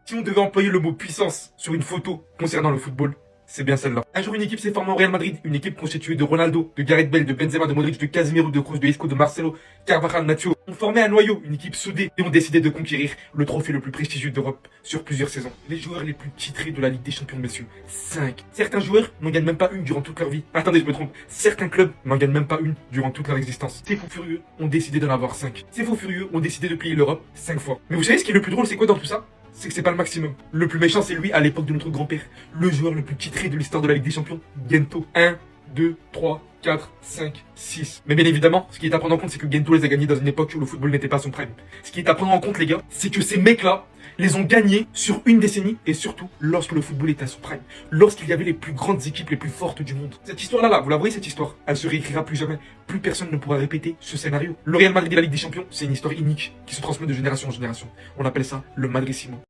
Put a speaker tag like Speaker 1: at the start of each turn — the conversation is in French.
Speaker 1: Si on devait employer le mot puissance sur une photo concernant le football, c'est bien celle-là. Un jour, une équipe s'est formée au Real Madrid, une équipe constituée de Ronaldo, de Gareth Bale, de Benzema, de Modric, de Casemiro, de Kroos, de Isco, de Marcelo, Carvajal, Nacho. On formait un noyau, une équipe soudée, et ont décidé de conquérir le trophée le plus prestigieux d'Europe sur plusieurs saisons. Les joueurs les plus titrés de la Ligue des Champions, messieurs. 5. Certains joueurs n'en gagnent même pas une durant toute leur vie. Attendez, je me trompe. Certains clubs n'en gagnent même pas une durant toute leur existence. Ces fous furieux ont décidé d'en avoir 5. Ces fous furieux ont décidé de plier l'Europe 5 fois. Mais vous savez ce qui est le plus drôle, c'est quoi dans tout ça? C'est que c'est pas le maximum. Le plus méchant, c'est lui à l'époque de notre grand-père. Le joueur le plus titré de l'histoire de la Ligue des Champions, Gento. 1, 2, 3, 4, 5, 6. Mais bien évidemment, ce qui est à prendre en compte, c'est que Gento les a gagnés dans une époque où le football n'était pas à son prime. Ce qui est à prendre en compte, les gars, c'est que ces mecs-là les ont gagnés sur une décennie et surtout lorsque le football était à son prime. Lorsqu'il y avait les plus grandes équipes les plus fortes du monde. Cette histoire-là, vous la voyez, cette histoire, elle se réécrira plus jamais. Plus personne ne pourra répéter ce scénario. Le Real Madrid et la Ligue des Champions, c'est une histoire unique qui se transmet de génération en génération. On appelle ça le Madrissimo.